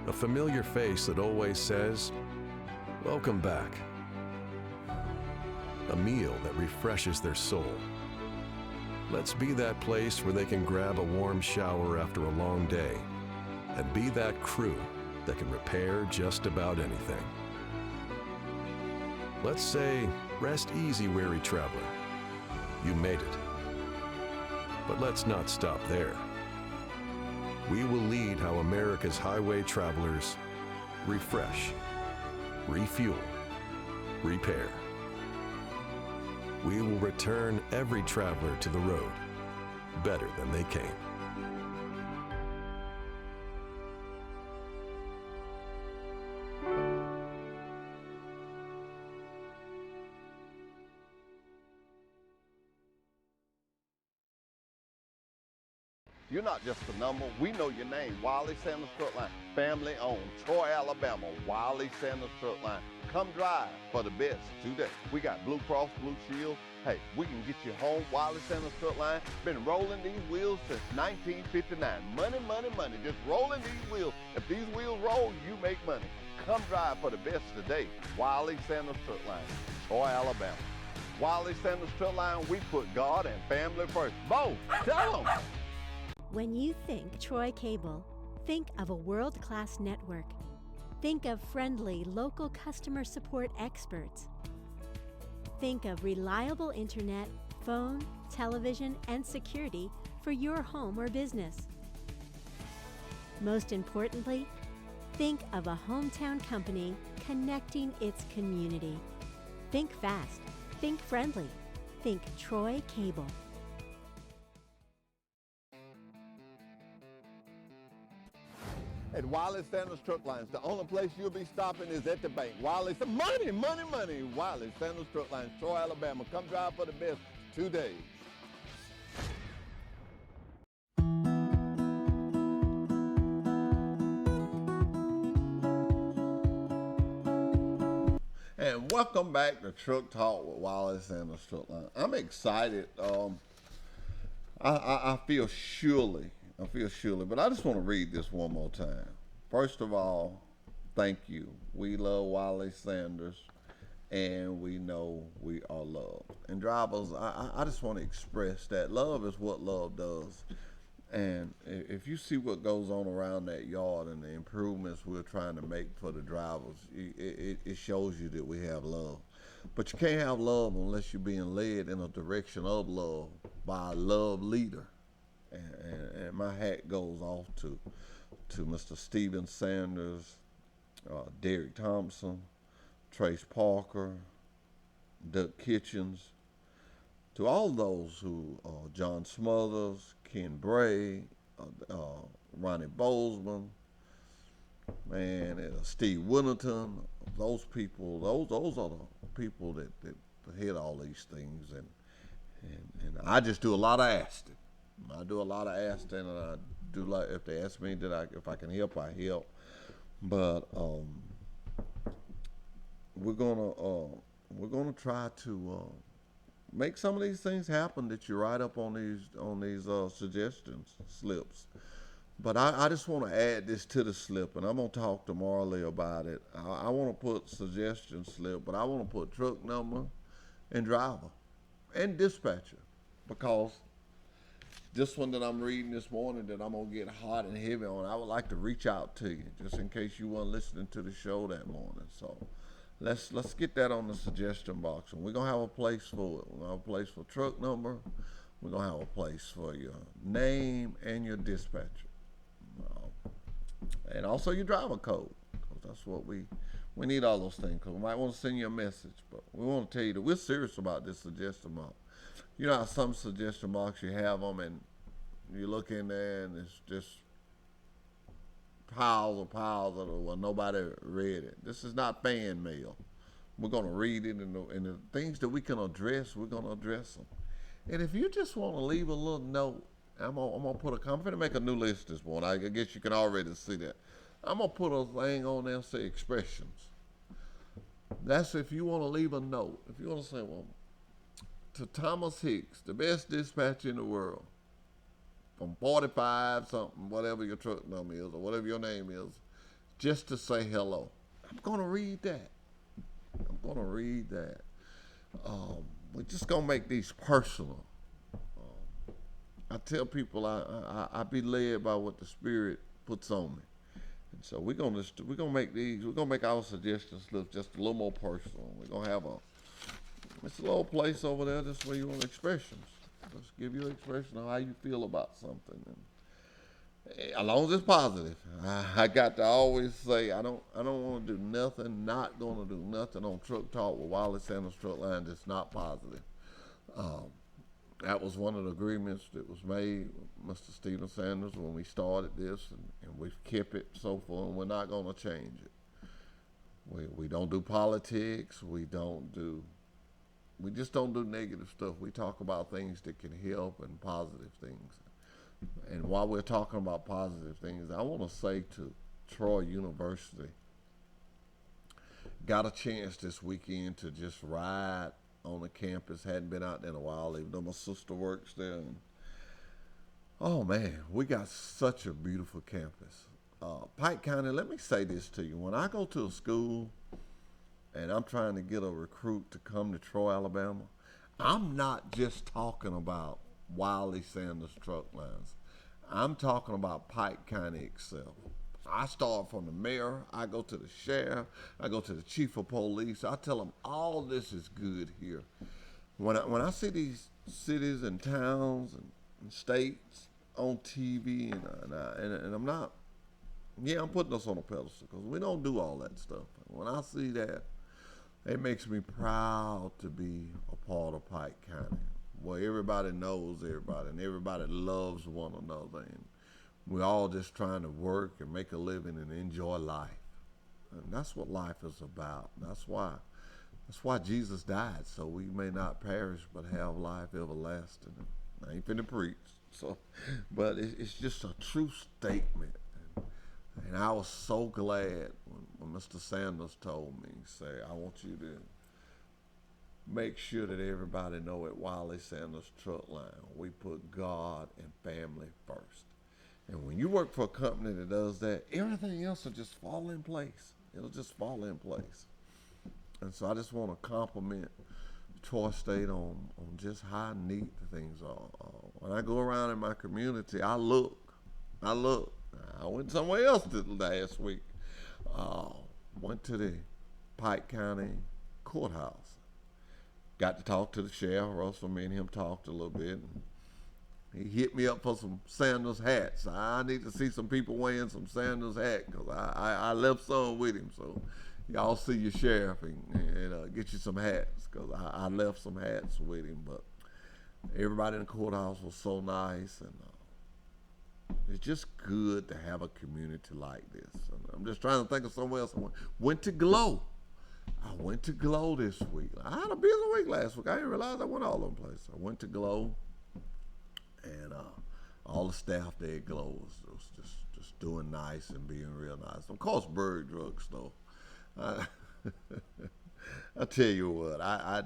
A familiar face that always says, "Welcome back." A meal that refreshes their soul. Let's be that place where they can grab a warm shower after a long day and be that crew that can repair just about anything. Let's say, rest easy, weary traveler. You made it. But let's not stop there. We will lead how America's highway travelers refresh, refuel, repair. We will return every traveler to the road better than they came. You're not just a number. We know your name. Wiley Sanders Truck Line, family owned, Troy, Alabama. Wiley Sanders Truck Line. Come drive for the best today. We got Blue Cross Blue Shield. Hey, we can get you home. Wiley Sanders Truck Line been rolling these wheels since 1959. Money, money, money. Just rolling these wheels. If these wheels roll, you make money. Come drive for the best today. Wiley Sanders Truck Line, Troy, Alabama. Wiley Sanders Truck Line, we put God and family first. Bo, tell them. When you think Troy Cable, think of a world-class network. Think of friendly, local customer support experts. Think of reliable internet, phone, television, and security for your home or business. Most importantly, think of a hometown company connecting its community. Think fast, think friendly, think Troy Cable. At Wiley Sanders Truck Lines, the only place you'll be stopping is at the bank. Wiley, money, money, money. Wiley Sanders Truck Lines, Troy, Alabama. Come drive for the best today. And welcome back to Truck Talk with Wally Sanders Truck Line. I'm excited. I feel surely, but I just want to read this one more time. First of all, thank you. We love Wally Sanders, and we know we are loved. And drivers, I just want to express that love is what love does. And if you see what goes on around that yard and the improvements we're trying to make for the drivers, it shows you that we have love. But you can't have love unless you're being led in a direction of love by a love leader. And my hat goes off to Mr. Steven Sanders, Derek Thompson, Trace Parker, Doug Kitchens, to all those who, John Smothers, Ken Bray, Ronnie Bozeman, man, Steve Winnington, those people, those are the people that hit all these things, and I just do a lot of asking. I do a lot of asking, and I do like, if they ask me if I can help, I help. But we're gonna try to make some of these things happen that you write up on these suggestions slips. But I just want to add this to the slip, and I'm going to talk to Marley about it. I want to put suggestion slip, but I want to put truck number and driver and dispatcher, because this one that I'm reading this morning that I'm going to get hot and heavy on, I would like to reach out to you just in case you weren't listening to the show that morning. So let's get that on the suggestion box, and we're going to have a place for it. We're going to have a place for truck number. We're going to have a place for your name and your dispatcher. And also your driver code, because that's what we need, all those things, because we might want to send you a message, but we want to tell you that we're serious about this suggestion box. You know how some suggestion box you have them and you look in there and it's just piles of well, nobody read it. This is not fan mail. We're going to read it, and the things that we can address, we're going to address them. And if you just want to leave a little note, I'm going to make a new list this morning. I guess you can already see that. I'm going to put a thing on there, say expressions. That's if you want to leave a note. If you want to say, well, to Thomas Hicks, the best dispatcher in the world, from 45 something, whatever your truck number is or whatever your name is, just to say hello. I'm going to read that. We're just going to make these personal. I tell people I be led by what the Spirit puts on me. And so we're gonna make our suggestion slips just a little more personal. We're gonna have it's a little place over there just where you want expressions. Just give you an expression of how you feel about something. And as long as it's positive. I got to always say I don't want to do nothing, not gonna do nothing on Truck Talk with Wally Sanders Truck Line that's not positive. That was one of the agreements that was made with Mr. Steven Sanders when we started this, and we've kept it so far, and we're not going to change it. We don't do politics. We just don't do negative stuff. We talk about things that can help and positive things. And while we're talking about positive things, I want to say to Troy University, got a chance this weekend to just ride on the campus. Hadn't been out there in a while, even though my sister works there. And, oh man, we got such a beautiful campus. Pike County, let me say this to you. When I go to a school and I'm trying to get a recruit to come to Troy, Alabama, I'm not just talking about Wally Sanders Truck Lines. I'm talking about Pike County itself. I start from the mayor, I go to the sheriff, I go to the chief of police. I tell them all this is good here. When I see these cities and towns and states on TV, and I'm not, I'm putting us on a pedestal because we don't do all that stuff. When I see that, it makes me proud to be a part of Pike County, where everybody knows everybody and everybody loves one another. And we're all just trying to work and make a living and enjoy life. And that's what life is about. That's why Jesus died, so we may not perish but have life everlasting. I ain't finna preach, but it's just a true statement. And I was so glad Mr. Sanders told me, say, I want you to make sure that everybody know at Wiley Sanders Truck Line, we put God and family first. And when you work for a company that does that, everything else will just fall in place. It'll just fall in place. And so I just want to compliment Troy State on just how neat the things are. When I go around in my community, I look. I went somewhere else last week. Went to the Pike County Courthouse. Got to talk to the sheriff. Russell, me and him talked a little bit. And he hit me up for some Sanders hats. I need to see some people wearing some Sanders hats because I left some with him. So y'all see your sheriff and get you some hats because I left some hats with him. But everybody in the courthouse was so nice, and it's just good to have a community like this. And I'm just trying to think of somewhere else. Went to Glow. I went to Glow this week. I had a busy week last week. I didn't realize I went all over the place. I went to Glow, and all the staff there at Glow was just doing nice and being real nice. Of course, Berg Drugstore. I tell you what, I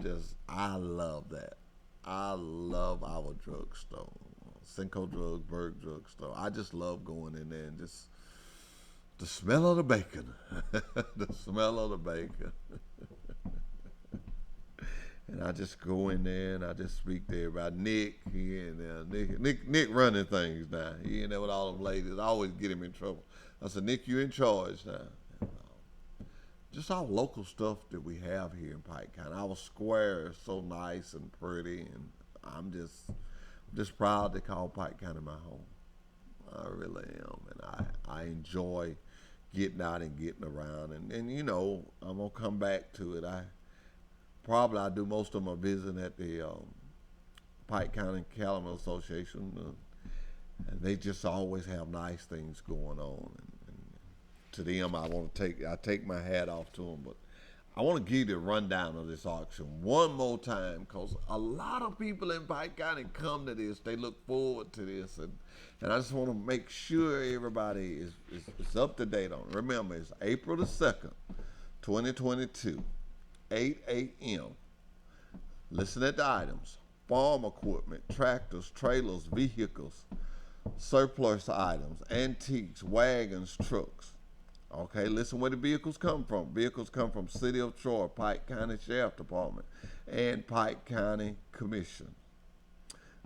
love that. I love our drugstore. Cinco Drugs, Berg Drugstore. I just love going in there and just the smell of the bacon. The smell of the bacon. And I just go in there and I just speak to everybody. Nick, he in there. Nick running things now. He in there with all them ladies. I always get him in trouble. I said, Nick, you in charge now. And, just our local stuff that we have here in Pike County. Our square is so nice and pretty, and I'm just proud to call Pike County my home. I really am, and I enjoy getting out and getting around, and you know, I'm gonna come back to it. I do most of my visiting at the Pike County Calumet Association, and they just always have nice things going on. And to them, I take my hat off to them, but I want to give you the rundown of this auction one more time because a lot of people in Pike County come to this. They look forward to this, and I just want to make sure everybody is up to date on it. Remember, it's April the 2nd, 2022, 8 a.m. Listen at the items: farm equipment, tractors, trailers, vehicles, surplus items, antiques, wagons, trucks. Okay, listen where the vehicles come from. Vehicles come from City of Troy, Pike County Sheriff Department, and Pike County Commission.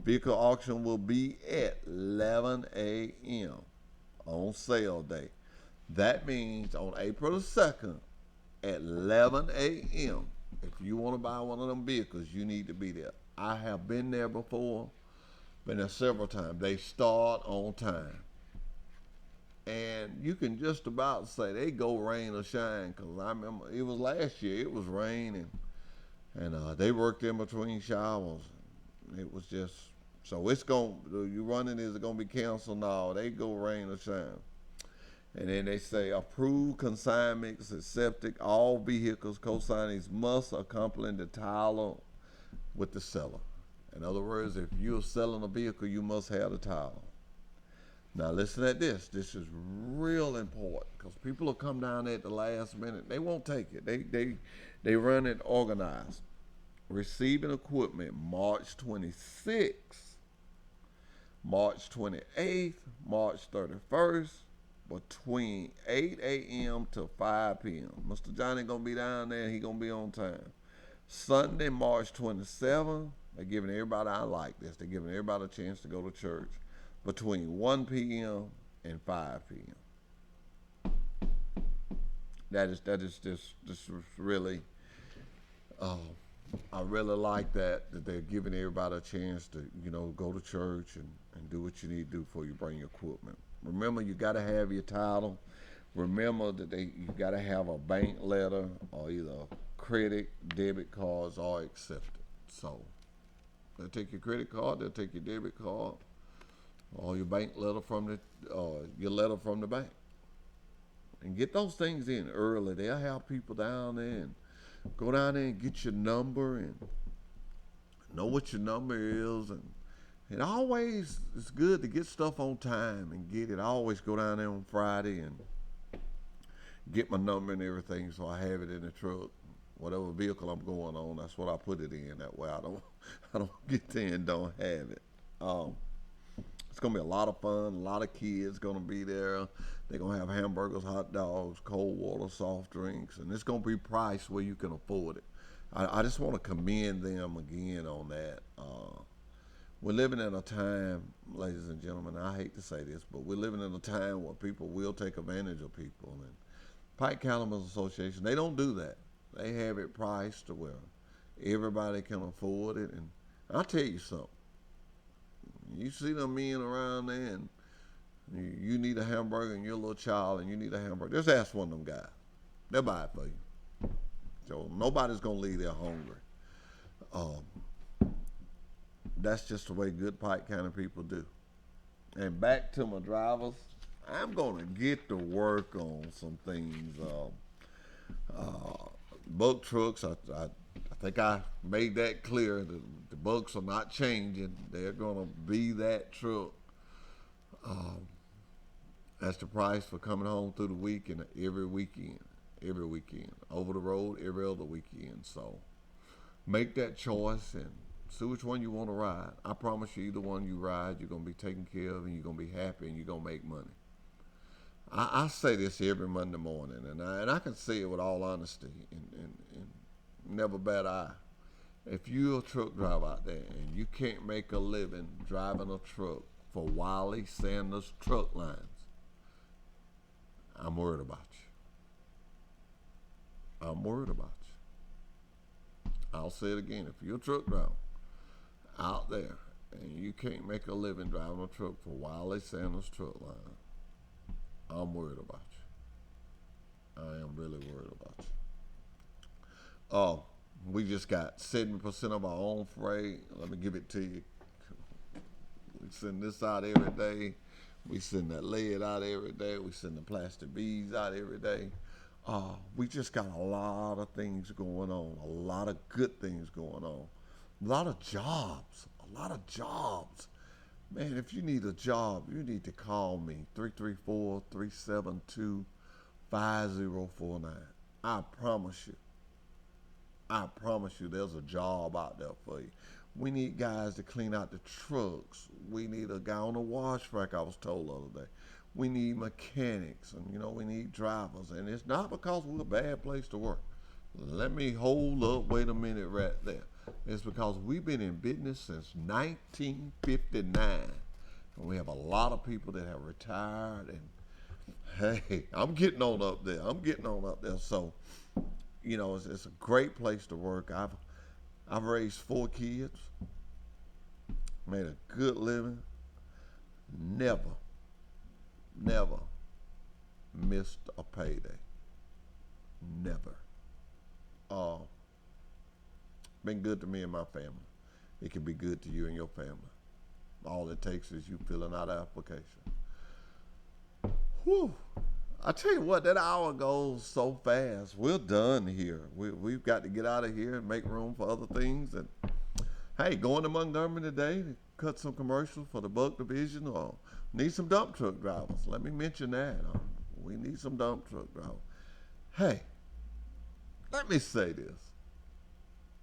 Vehicle auction will be at 11 a.m. on sale day. That means on April the 2nd at 11 a.m. if you want to buy one of them vehicles, you need to be there. I have been there before, been there several times. They start on time. And you can just about say they go rain or shine, because I remember it was last year, it was raining, and they worked in between showers. It was just, so it's you running, is it going to be canceled? No, they go rain or shine. And then they say approved consignments, accepted, all vehicles, co-signings must accompany the title with the seller. In other words, if you're selling a vehicle, you must have the title. Now listen at this. This is real important because people will come down there at the last minute. They won't take it. They run it organized. Receiving equipment March 26th, March 28th, March 31st, between 8 a.m. to 5 p.m. Mr. Johnny gonna be down there. He gonna be on time. Sunday, March 27th. They're giving everybody, I like this. They're giving everybody a chance to go to church between 1 p.m. and 5 p.m. That is just really, I really like that they're giving everybody a chance to, go to church and do what you need to do before you bring your equipment. Remember, you got to have your title. Remember that you got to have a bank letter or either credit, debit cards are accepted. So they'll take your credit card, they'll take your debit card, or your bank letter your letter from the bank. And get those things in early. They'll have people down there and go down there and get your number and know what your number is. And it always is good to get stuff on time and get it. I always go down there on Friday and get my number and everything, so I have it in the truck. Whatever vehicle I'm going on, that's what I put it in. That way I don't get there and don't have it. It's gonna be a lot of fun. A lot of kids gonna be there. They're gonna have hamburgers, hot dogs, cold water, soft drinks, and it's gonna be priced where you can afford it. I just want to commend them again on that. We're living in a time, ladies and gentlemen, I hate to say this, but we're living in a time where people will take advantage of people. And Pike Cattlemen's Association, they don't do that. They have it priced to where everybody can afford it. And I'll tell you something. You see them men around there and you need a hamburger and you're a little child and you need a hamburger, just ask one of them guys. They'll buy it for you. So nobody's going to leave there hungry. That's just the way good Pike County people do. And back to my drivers, I'm going to get to work on some things. Buck trucks, I think I made that clear. The Bucks are not changing. They're going to be that truck. That's the price for coming home through the week and every weekend. Over the road, every other weekend. So make that choice and see which one you want to ride. I promise you, either one you ride, you're going to be taken care of and you're going to be happy and you're going to make money. I say this every Monday morning, and I can say it with all honesty and never bat eye. If you're a truck driver out there and you can't make a living driving a truck for Wiley Sanders Truck Lines, I'm worried about you. I'm worried about you. I'll say it again. If you're a truck driver out there and you can't make a living driving a truck for Wiley Sanders Truck Line, I'm worried about you. I am really worried about you. We just got 70% of our own freight. Let me give it to you. We send this out every day. We send that lead out every day. We send the plastic beads out every day. We just got a lot of things going on, a lot of good things going on, a lot of jobs. Man, if you need a job, you need to call me, 334-372-5049. I promise you there's a job out there for you. We need guys to clean out the trucks. We need a guy on the wash rack, I was told the other day. We need mechanics, and we need drivers. And it's not because we're a bad place to work. Let me hold up, wait a minute right there. It's because we've been in business since 1959. And we have a lot of people that have retired. And hey, I'm getting on up there. So, it's a great place to work. I've raised 4 kids, made a good living, never missed a payday. Never. Been good to me and my family. It can be good to you and your family. All it takes is you filling out an application. Whew. I tell you what, that hour goes so fast. We're done here. We've got to get out of here and make room for other things. And hey, going to Montgomery today to cut some commercials for the Buck Division, or need some dump truck drivers. Let me mention that. We need some dump truck drivers. Hey, let me say this.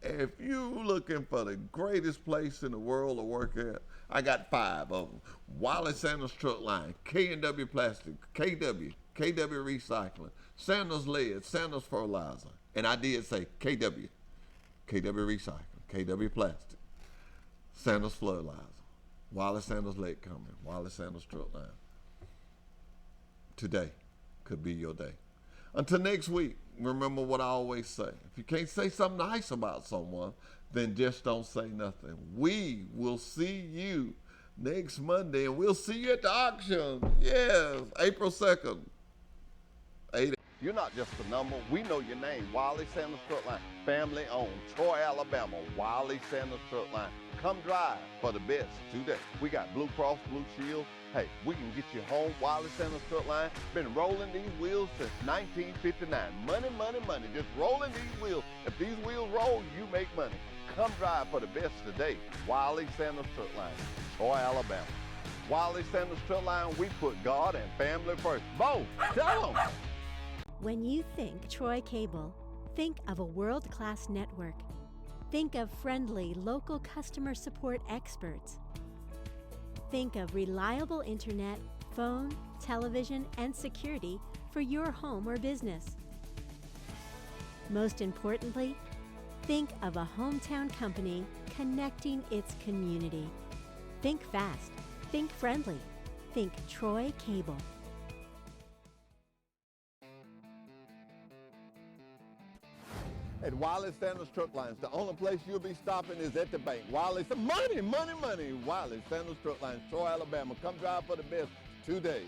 If you looking for the greatest place in the world to work at, I got 5 of them. Wiley Sanders Truck Line, K&W Plastic, KW Recycling, Sanders Lead, Sanders Fertilizer, and I did say KW Recycling, KW Plastic, Sanders Fertilizer, Wiley Sanders Lead Company, Wiley Sanders Truck Line. Today could be your day. Until next week, remember what I always say. If you can't say something nice about someone, then just don't say nothing. We will see you next Monday, and we'll see you at the auction. Yes, April 2nd. 8. You're not just a number. We know your name. Wiley Sanders Truck Line, family owned, Troy, Alabama. Wiley Sanders Truck Line. Come drive for the best today. We got Blue Cross Blue Shield. Hey, we can get you home. Wiley Sanders Truck Line. Been rolling these wheels since 1959. Money, money, money. Just rolling these wheels. If these wheels roll, you make money. Come drive for the best today. Wiley Sanders Truck Line, Troy, Alabama. Wiley Sanders Truck Line, we put God and family first. Bo, tell them. When you think Troy Cable, think of a world-class network. Think of friendly local customer support experts. Think of reliable internet, phone, television, and security for your home or business. Most importantly, think of a hometown company connecting its community. Think fast. Think friendly. Think Troy Cable. At Wiley Sanders Truck Lines, the only place you'll be stopping is at the bank. Wiley, money, money, money. Wiley Sanders Truck Lines, Troy, Alabama. Come drive for the best today.